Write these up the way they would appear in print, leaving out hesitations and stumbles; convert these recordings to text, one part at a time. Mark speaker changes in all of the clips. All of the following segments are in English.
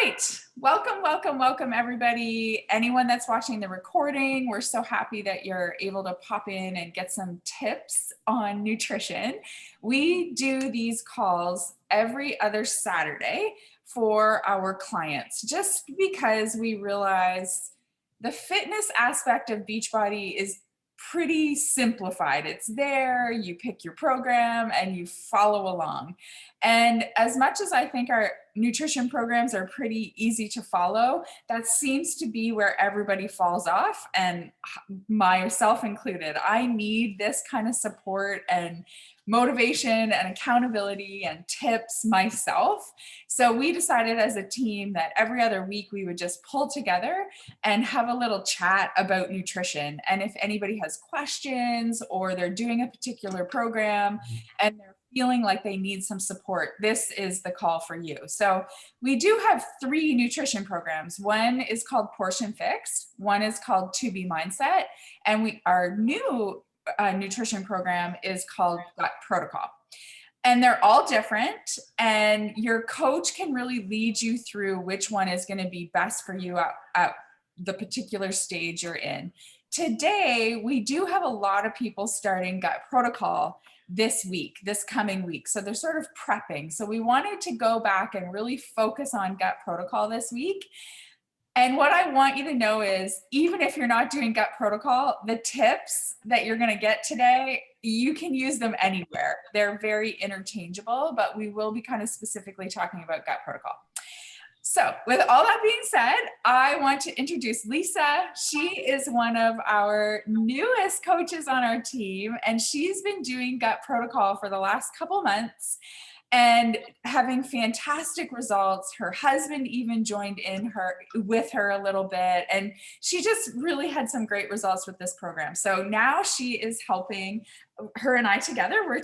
Speaker 1: right. Welcome, everybody. Anyone that's watching the recording, we're so happy that you're able to pop in and get some tips on nutrition. We do these calls every other Saturday for our clients, just because we realize the fitness aspect of Beachbody is pretty simplified. It's there, you pick your program and you follow along. And as much as I think our nutrition programs are pretty easy to follow, that seems to be where everybody falls off, and myself included. I need this kind of support and motivation and accountability and tips myself. So we decided as a team that every other week we would just pull together and have a little chat about nutrition. And if anybody has questions or they're doing a particular program and they're feeling like they need some support, this is the call for you. So we do have 3 nutrition programs. One is called Portion Fix, one is called To Be Mindset, and our new nutrition program is called Gut Protocol. And they're all different, and your coach can really lead you through which one is going to be best for you at the particular stage you're in. Today, we do have a lot of people starting Gut Protocol this coming week. So they're sort of prepping. So we wanted to go back and really focus on Gut Protocol this week. And what I want you to know is, even if you're not doing Gut Protocol, the tips that you're going to get today, you can use them anywhere. They're very interchangeable, but we will be kind of specifically talking about Gut Protocol. So with all that being said, I want to introduce Lisa. She is one of our newest coaches on our team, and she's been doing Gut Protocol for the last couple months and having fantastic results. Her husband even joined in with her a little bit, and she just really had some great results with this program. So now she is helping her and I together. We're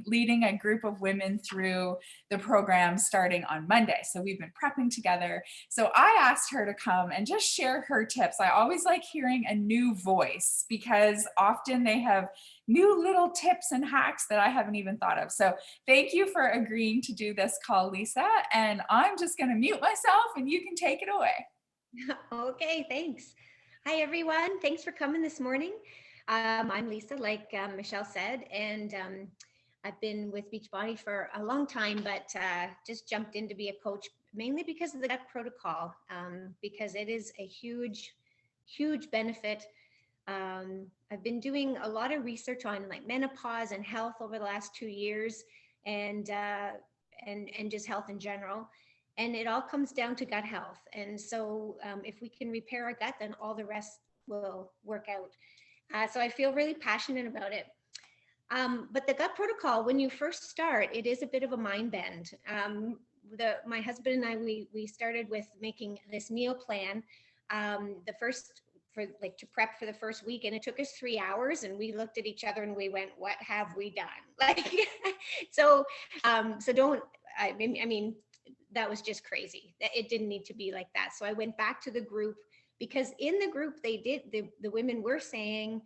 Speaker 1: leading a group of women through the program starting on Monday. So we've been prepping together. So I asked her to come and just share her tips. I always like hearing a new voice because often they have new little tips and hacks that I haven't even thought of. So thank you for agreeing to do this call, Lisa. And I'm just going to mute myself and you can take it away.
Speaker 2: Okay, thanks. Hi, everyone. Thanks for coming this morning. I'm Lisa, like Michelle said, and I've been with Beachbody for a long time, but just jumped in to be a coach mainly because of the Gut Protocol, because it is a huge, huge benefit. I've been doing a lot of research on like menopause and health over the last 2 years, and just health in general. And it all comes down to gut health. And so if we can repair our gut, then all the rest will work out. So I feel really passionate about it. But the Gut Protocol, when you first start, it is a bit of a mind bend. My husband and I, we started with making this meal plan. To prep for the first week, and it took us 3 hours, and we looked at each other and we went, what have we done? I mean, that was just crazy. It didn't need to be like that. So I went back to the group, because in the group the women were saying,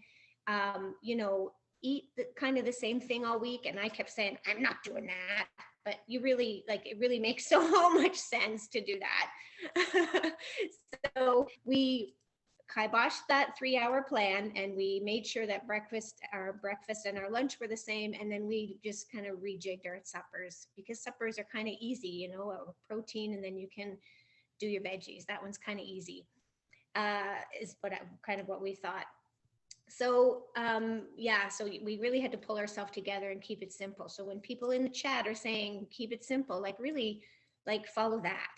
Speaker 2: eat kind of the same thing all week. And I kept saying, I'm not doing that. But it really makes so much sense to do that. So we kiboshed that 3-hour plan, and we made sure that our breakfast and our lunch were the same. And then we just kind of rejigged our suppers, because suppers are kind of easy, a protein, and then you can do your veggies. That one's kind of easy, is what we thought. So, so we really had to pull ourselves together and keep it simple. So when people in the chat are saying, keep it simple, really, follow that.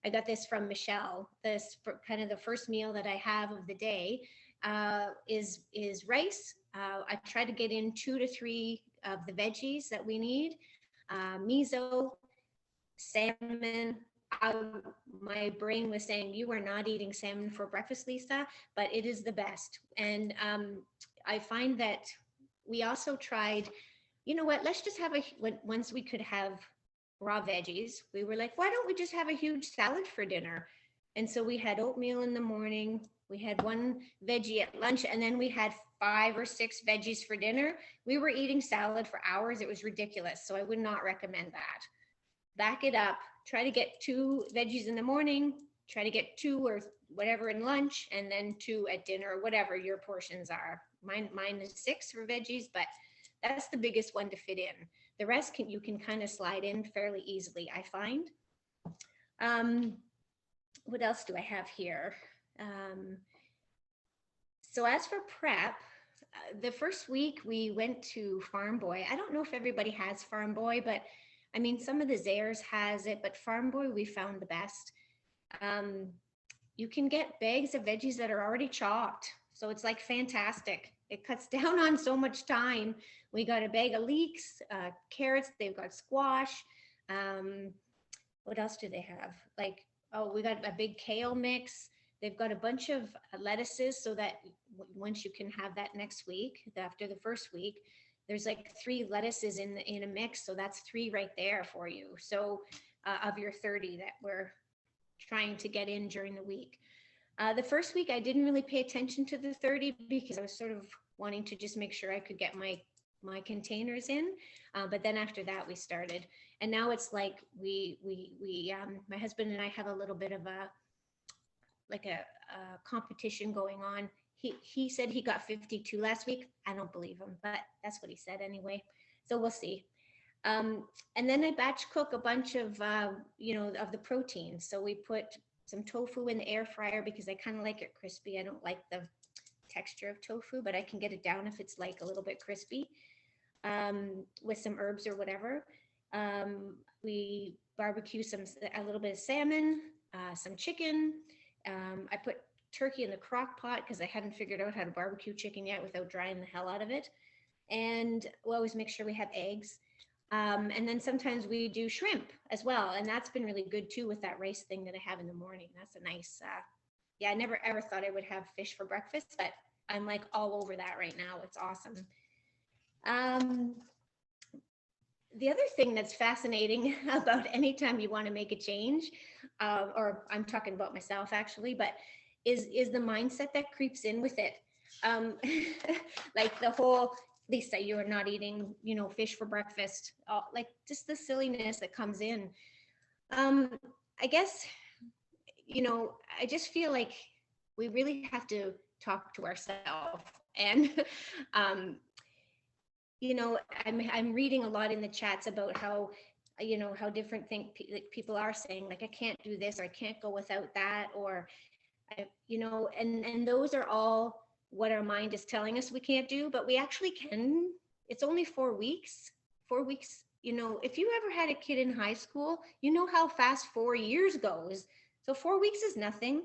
Speaker 2: I got this from Michelle. Kind of the first meal that I have of the day is rice. I try to get in 2 to 3 of the veggies that we need. Miso, salmon. My brain was saying, you are not eating salmon for breakfast, Lisa, but it is the best. And I find that we also tried, let's just have once we could have raw veggies, we were like, why don't we just have a huge salad for dinner? And so we had oatmeal in the morning, We had one veggie at lunch, and then we had 5 or 6 veggies for dinner. We were eating salad for hours. It was ridiculous. So I would not recommend that. Back it up. Try to get 2 veggies in the morning, try to get 2 or whatever in lunch, and then 2 at dinner, or whatever your portions are. Mine is 6 for veggies, but that's the biggest one to fit in. The rest you can kind of slide in fairly easily, I find. What else do I have here? So as for prep, the first week we went to Farm Boy. I don't know if everybody has Farm Boy, but I mean, some of the Zayres has it, but Farm Boy we found the best. You can get bags of veggies that are already chopped. So it's like fantastic. It cuts down on so much time. We got a bag of leeks, carrots, they've got squash. What else do they have? Like, oh, we got a big kale mix. They've got a bunch of lettuces so that once you can have that next week, after the first week, there's like 3 lettuces in a mix. So that's 3 right there for you. So of your 30 that we're trying to get in during the week. The first week, I didn't really pay attention to the 30 because I was sort of wanting to just make sure I could get my containers in. But then after that, we started. And now it's like my husband and I have a little bit of a competition going on. He said he got 52 last week. I don't believe him, but that's what he said anyway. So we'll see. And then I batch cook a bunch of, of the protein. So we put some tofu in the air fryer because I kind of like it crispy. I don't like the texture of tofu, but I can get it down if it's like a little bit crispy, with some herbs or whatever. We barbecue a little bit of salmon, some chicken. I put turkey in the crock pot because I hadn't figured out how to barbecue chicken yet without drying the hell out of it. And we'll always make sure we have eggs. And then sometimes we do shrimp as well. And that's been really good too with that rice thing that I have in the morning. That's a nice, I never ever thought I would have fish for breakfast, but I'm like all over that right now. It's awesome. The other thing that's fascinating about anytime you want to make a change, or I'm talking about myself actually, but is the mindset that creeps in with it. Like the whole, Lisa, you are not eating, fish for breakfast, like just the silliness that comes in. I guess, I just feel like we really have to talk to ourselves. And, I'm reading a lot in the chats about how, how different people are saying, like, I can't do this, or I can't go without that, or, and those are all what our mind is telling us we can't do, but we actually can. It's only 4 weeks. 4 weeks, if you ever had a kid in high school, you know how fast 4 years goes. So 4 weeks is nothing.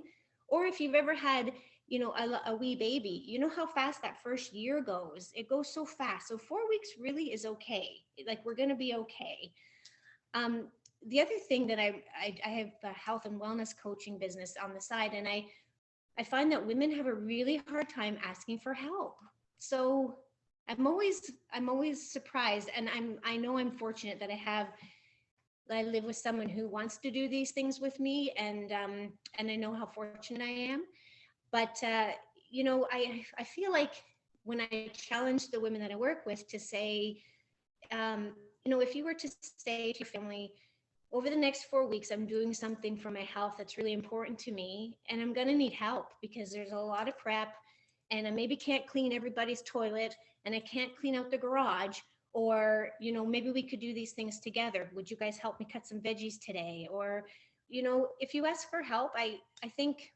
Speaker 2: Or if you've ever had, a wee baby, you know how fast that first year goes. It goes so fast. So 4 weeks really is okay. Like, we're going to be okay. The other thing that I have a health and wellness coaching business on the side, and I find that women have a really hard time asking for help. So I'm always surprised, and I know I'm fortunate that I live with someone who wants to do these things with me, and I know how fortunate I am. But I feel like when I challenge the women that I work with to say, if you were to say to your family, over the next 4 weeks, I'm doing something for my health that's really important to me, and I'm going to need help because there's a lot of prep, and I maybe can't clean everybody's toilet, and I can't clean out the garage, or, maybe we could do these things together. Would you guys help me cut some veggies today? Or, if you ask for help, I think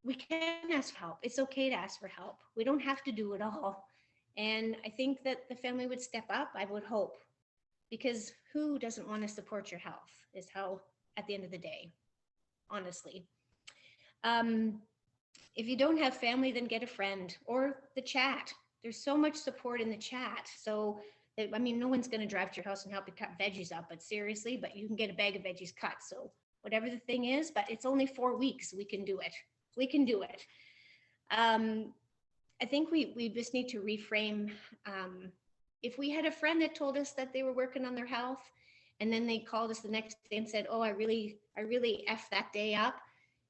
Speaker 2: we can ask for help. It's okay to ask for help. We don't have to do it all. And I think that the family would step up, I would hope. Because who doesn't want to support your health is how, at the end of the day, honestly. If you don't have family, then get a friend or the chat. There's so much support in the chat. So, no one's going to drive to your house and help you cut veggies up, but seriously, but you can get a bag of veggies cut. So whatever the thing is, but it's only 4 weeks. We can do it. We can do it. I think we just need to reframe. If we had a friend that told us that they were working on their health, and then they called us the next day and said, oh, I really effed that day up.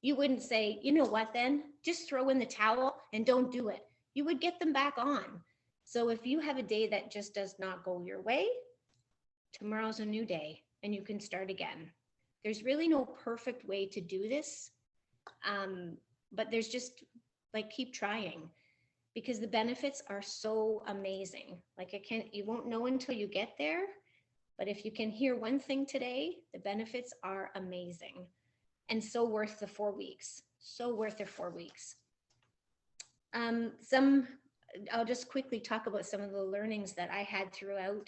Speaker 2: you wouldn't say, you know what, then just throw in the towel and don't do it. You would get them back on. So if you have a day that just does not go your way, tomorrow's a new day and you can start again. There's really no perfect way to do this. But there's just like, keep trying, because the benefits are so amazing. Like, you won't know until you get there. But if you can hear one thing today, the benefits are amazing and so worth the 4 weeks. So worth the 4 weeks. I'll just quickly talk about some of the learnings that I had throughout.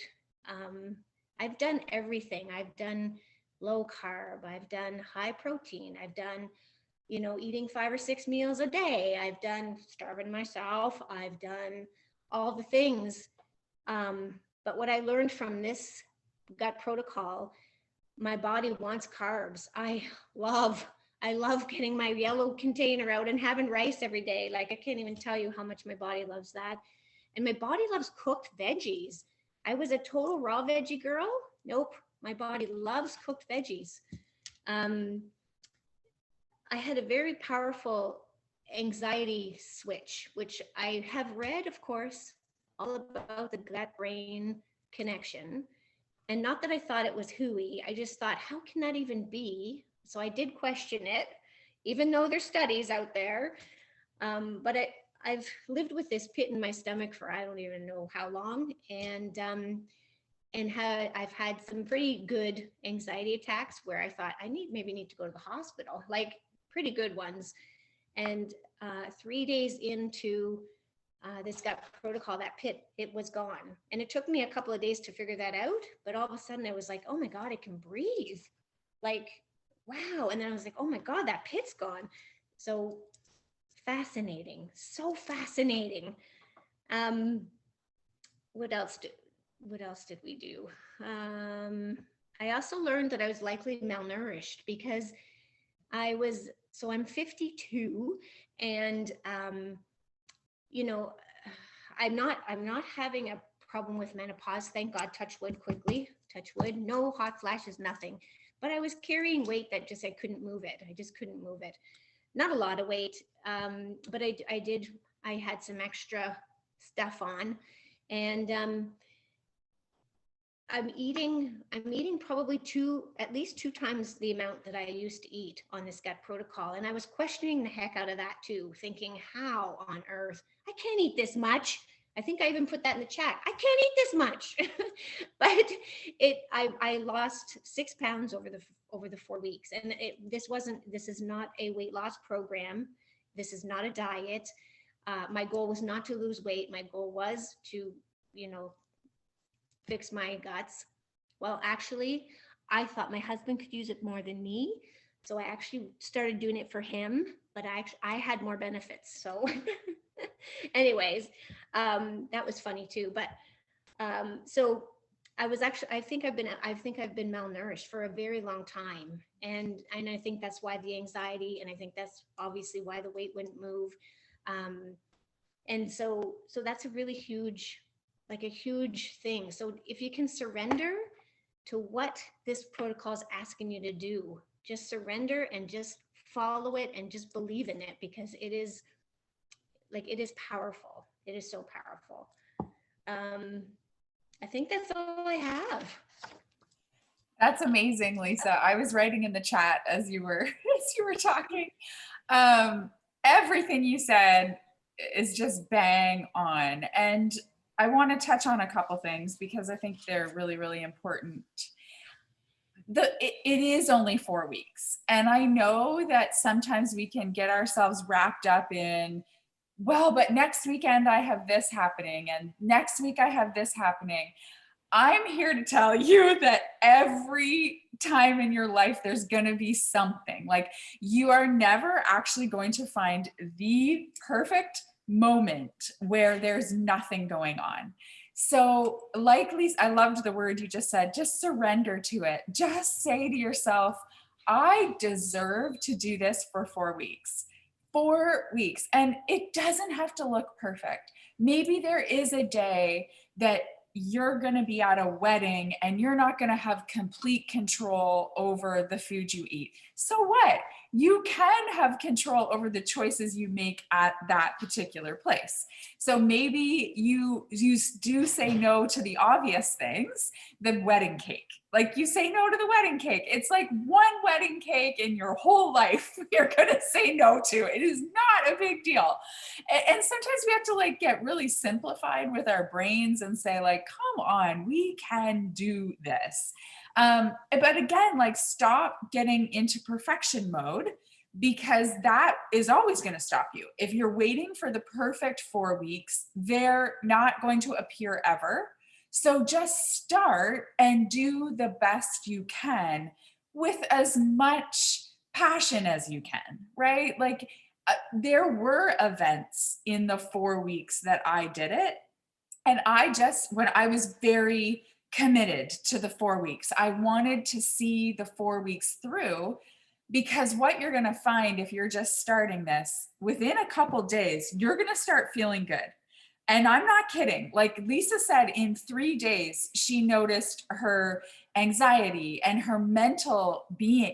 Speaker 2: I've done everything. I've done low carb. I've done high protein. I've done, eating 5 or 6 meals a day. I've done starving myself. I've done all the things. But what I learned from this gut protocol, my body wants carbs. I love getting my yellow container out and having rice every day. Like, I can't even tell you how much my body loves that. And my body loves cooked veggies. I was a total raw veggie girl. Nope. My body loves cooked veggies. I had a very powerful anxiety switch, which I have read, of course, all about the gut-brain connection. And not that I thought it was hooey. I just thought, how can that even be? So I did question it, even though there's studies out there. But I've lived with this pit in my stomach for I don't even know how long. And I've had some pretty good anxiety attacks where I thought maybe need to go to the hospital, like pretty good ones. And 3 days into this gut protocol, that pit, it was gone. And it took me a couple of days to figure that out. But all of a sudden I was like, oh my God, I can breathe. Like, wow. And then I was like, oh my God, that pit's gone. So fascinating. So fascinating. What else did we do? I also learned that I was likely malnourished because I'm 52 and, I'm not having a problem with menopause. Thank God, touch wood quickly, touch wood, no hot flashes, nothing. But I was carrying weight that I couldn't move it. I just couldn't move it. Not a lot of weight, but I had some extra stuff on, and I'm eating probably at least two times the amount that I used to eat on this gut protocol. And I was questioning the heck out of that too, thinking, how on earth? I can't eat this much. I think I even put that in the chat. I can't eat this much. But I lost 6 pounds over the 4 weeks. And this is not a weight loss program. This is not a diet. My goal was not to lose weight. My goal was to, fix my guts. Well, actually, I thought my husband could use it more than me. So I actually started doing it for him, but I had more benefits. So anyways, that was funny too. But so I think I've been malnourished for a very long time. And I think that's why the anxiety, and I think that's obviously why the weight wouldn't move. And so that's a really huge thing. So if you can surrender to what this protocol is asking you to do, just surrender and just follow it and just believe in it, because it is powerful. It is so powerful. I think that's all I have.
Speaker 1: That's amazing, Lisa. I was writing in the chat as you were talking. Everything you said is just bang on. And I want to touch on a couple things because I think they're really, really important. It is only 4 weeks. And I know that sometimes we can get ourselves wrapped up in, well, but next weekend I have this happening and next week I have this happening. I'm here to tell you that every time in your life, there's going to be something. Like, you are never actually going to find the perfect moment where there's nothing going on. So like Lisa, I loved the word you just said, just surrender to it. Just say to yourself, I deserve to do this for 4 weeks. 4 weeks. And it doesn't have to look perfect. Maybe there is a day that you're going to be at a wedding and you're not going to have complete control over the food you eat. So what? you can have control over the choices you make at that particular place. So maybe you do say no to the obvious things, the wedding cake. Like you say no to the wedding cake. It's like one wedding cake in your whole life you're going to say no to. It is not a big deal. And sometimes we have to like get really simplified with our brains and say like, come on, we can do this. But again, like stop getting into perfection mode, because that is always going to stop you. If you're waiting for the perfect 4 weeks, they're not going to appear ever. So just start and do the best you can with as much passion as you can, right? Like there were events in the 4 weeks that I did it. And when I was very committed to the 4 weeks, I wanted to see the 4 weeks through, because what you're going to find if you're just starting this, within a couple days, you're going to start feeling good. And I'm not kidding. Like Lisa said, in 3 days, she noticed her anxiety and her mental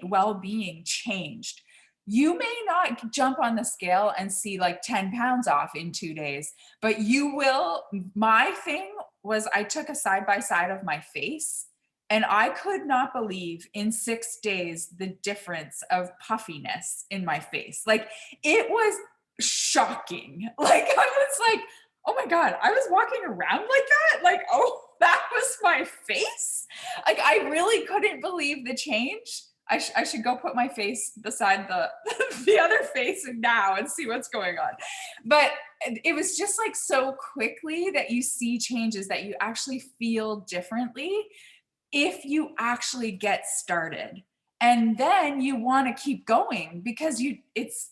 Speaker 1: well-being changed. You may not jump on the scale and see like 10 pounds off in 2 days, but you will. My thing was I took a side by side of my face, and I could not believe in 6 days the difference of puffiness in my face. Like it was shocking. Like I was like, oh my God, I was walking around like that. Like, oh, that was my face. Like I really couldn't believe the change. I should go put my face beside the the other face now and see what's going on. But it was just like so quickly that you see changes, that you actually feel differently if you actually get started. And then you want to keep going, because it's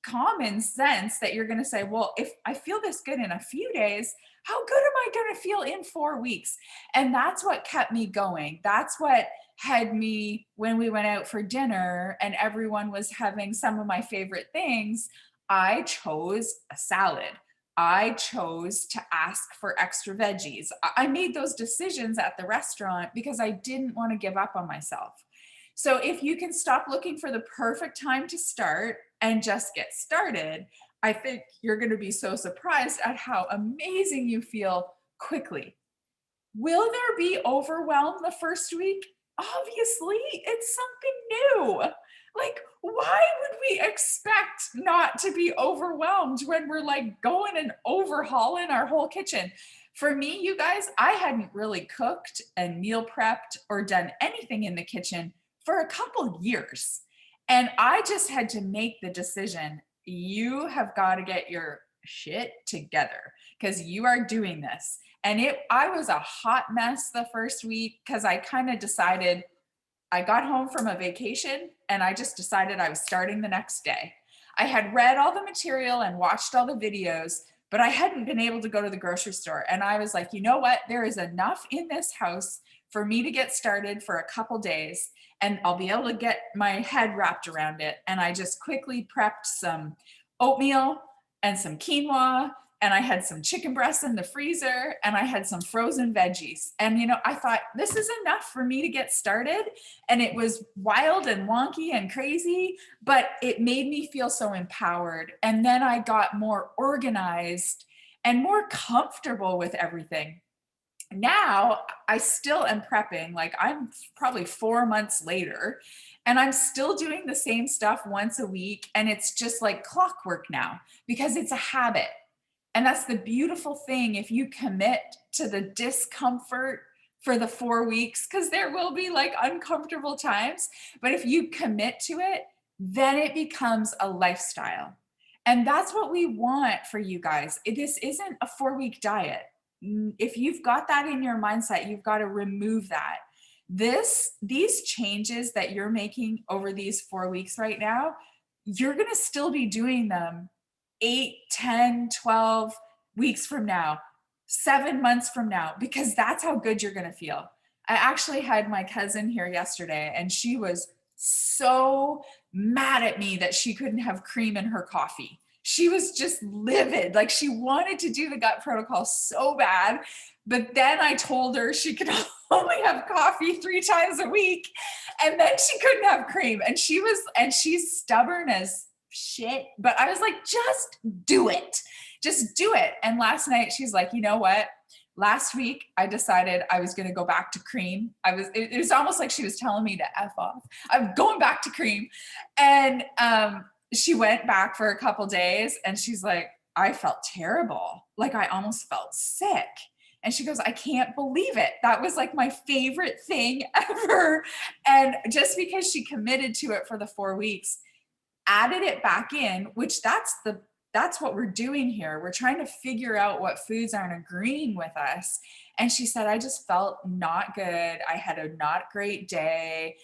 Speaker 1: common sense that you're going to say, well, if I feel this good in a few days, how good am I going to feel in 4 weeks? And that's what kept me going. That's what had me, when we went out for dinner and everyone was having some of my favorite things, I chose a salad. I chose to ask for extra veggies. I made those decisions at the restaurant because I didn't want to give up on myself. So if you can stop looking for the perfect time to start and just get started, I think you're going to be so surprised at how amazing you feel quickly. Will there be overwhelm the first week? Obviously, it's something new. Like, why would we expect not to be overwhelmed when we're like going and overhauling our whole kitchen? For me, you guys, I hadn't really cooked and meal prepped or done anything in the kitchen for a couple years. And I just had to make the decision, you have got to get your shit together because you are doing this. And I was a hot mess the first week, because I kind of decided, I got home from a vacation and I just decided I was starting the next day. I had read all the material and watched all the videos, but I hadn't been able to go to the grocery store. And I was like, you know what? There is enough in this house for me to get started for a couple days, and I'll be able to get my head wrapped around it. And I just quickly prepped some oatmeal and some quinoa, and I had some chicken breasts in the freezer, and I had some frozen veggies. And, I thought this is enough for me to get started. And it was wild and wonky and crazy, but it made me feel so empowered. And then I got more organized and more comfortable with everything. Now I still am prepping, like I'm probably 4 months later, and I'm still doing the same stuff once a week. And it's just like clockwork now, because it's a habit. And that's the beautiful thing. If you commit to the discomfort for the 4 weeks, because there will be like uncomfortable times, but if you commit to it, then it becomes a lifestyle. And that's what we want for you guys. This isn't a 4-week diet. If you've got that in your mindset, you've got to remove that. These changes that you're making over these 4 weeks right now, you're going to still be doing them 8, 10, 12 weeks from now, 7 months from now, because that's how good you're going to feel. I actually had my cousin here yesterday, and she was so mad at me that she couldn't have cream in her coffee. she was just livid. Like she wanted to do the gut protocol so bad. But then I told her she could only have coffee 3 times a week. And then she couldn't have cream. And she's stubborn as shit. But I was like, just do it. Just do it. And last night she's like, you know what? Last week I decided I was going to go back to cream. It was almost like she was telling me to F off. I'm going back to cream. And she went back for a couple days and she's like, I felt terrible. Like I almost felt sick. And she goes, I can't believe it. That was like my favorite thing ever. And just because she committed to it for the 4 weeks, added it back in, which that's what we're doing here. We're trying to figure out what foods aren't agreeing with us. And she said, I just felt not good. I had a not great day.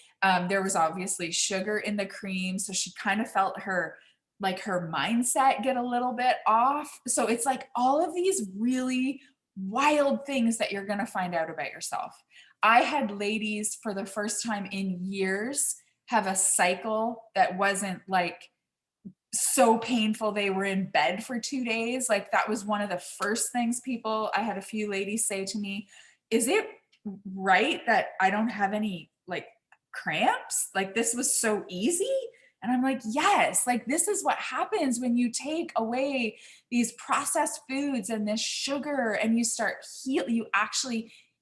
Speaker 1: There was obviously sugar in the cream. So she kind of felt her mindset get a little bit off. So it's like all of these really wild things that you're going to find out about yourself. I had ladies for the first time in years have a cycle that wasn't like so painful they were in bed for 2 days. Like that was one of the first things I had a few ladies say to me, is it right that I don't have any like cramps? Like this was so easy. And I'm like, yes, like this is what happens when you take away these processed foods and this sugar and you start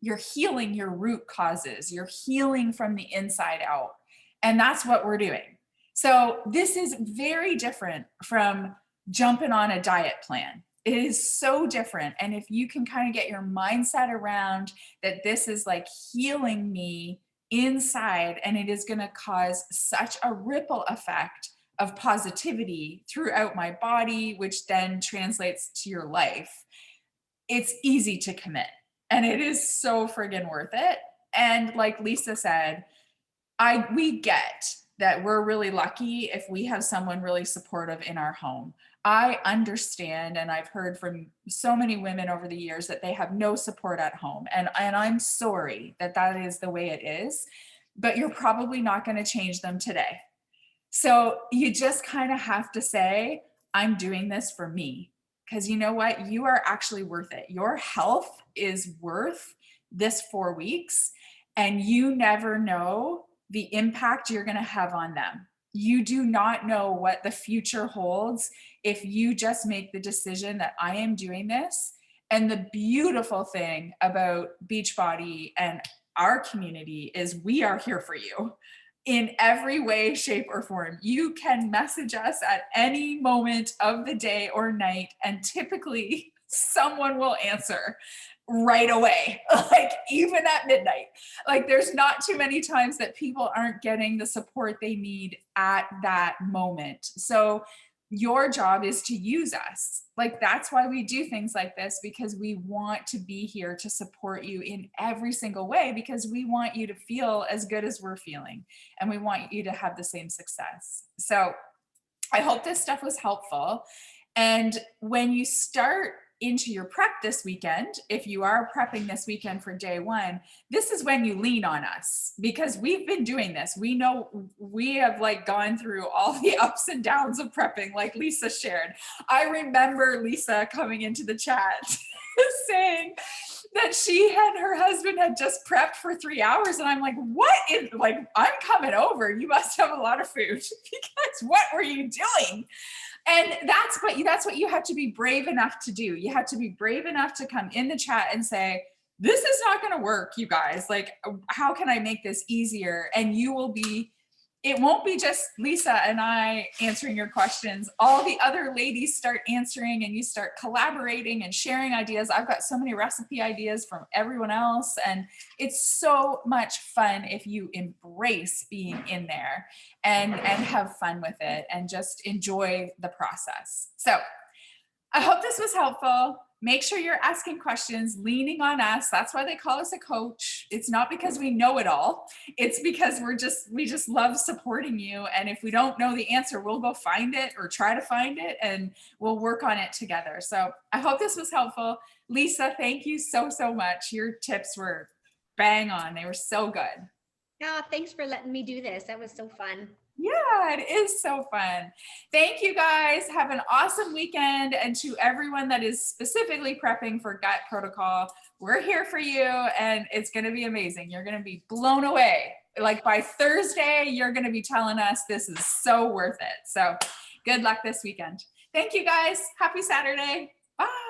Speaker 1: you're healing your root causes. You're healing from the inside out. And that's what we're doing. So this is very different from jumping on a diet plan. It is so different. And if you can kind of get your mindset around that this is like healing me inside, and it is going to cause such a ripple effect of positivity throughout my body, which then translates to your life, it's easy to commit. And it is so friggin' worth it. And like Lisa said, we get that we're really lucky if we have someone really supportive in our home. I understand, and I've heard from so many women over the years that they have no support at home. And I'm sorry that that is the way it is, but you're probably not going to change them today. So you just kind of have to say, I'm doing this for me. Because you know what? You are actually worth it. Your health is worth this 4 weeks, and you never know the impact you're going to have on them. You do not know what the future holds if you just make the decision that I am doing this. And the beautiful thing about Beachbody and our community is we are here for you in every way, shape, or form. You can message us at any moment of the day or night, and typically someone will answer right away, like even at midnight. Like there's not too many times that people aren't getting the support they need at that moment. So your job is to use us. Like that's why we do things like this, because we want to be here to support you in every single way, because we want you to feel as good as we're feeling, and we want you to have the same success. So I hope this stuff was helpful. And when you start into your prep this weekend, if you are prepping this weekend for day one, this is when you lean on us, because we've been doing this. We know we have like gone through all the ups and downs of prepping, like Lisa shared. I remember Lisa coming into the chat saying that she and her husband had just prepped for 3 hours. And I'm like, I'm coming over. You must have a lot of food, because what were you doing? And that's what you have to be brave enough to do. You have to be brave enough to come in the chat and say, this is not going to work, you guys. Like, how can I make this easier? And it won't be just Lisa and I answering your questions. All the other ladies start answering, and you start collaborating and sharing ideas. I've got so many recipe ideas from everyone else. And it's so much fun if you embrace being in there and have fun with it and just enjoy the process. So I hope this was helpful. Make sure you're asking questions, leaning on us. That's why they call us a coach. It's not because we know it all. It's because we just love supporting you. And if we don't know the answer, we'll go find it or try to find it, and we'll work on it together. So I hope this was helpful. Lisa, thank you so, so much. Your tips were bang on. They were so good.
Speaker 2: Oh, thanks for letting me do this. That was so fun.
Speaker 1: Yeah, it is so fun. Thank you guys. Have an awesome weekend. And to everyone that is specifically prepping for gut protocol, we're here for you and it's going to be amazing. You're going to be blown away. Like by Thursday, you're going to be telling us this is so worth it. So good luck this weekend. Thank you guys. Happy Saturday. Bye.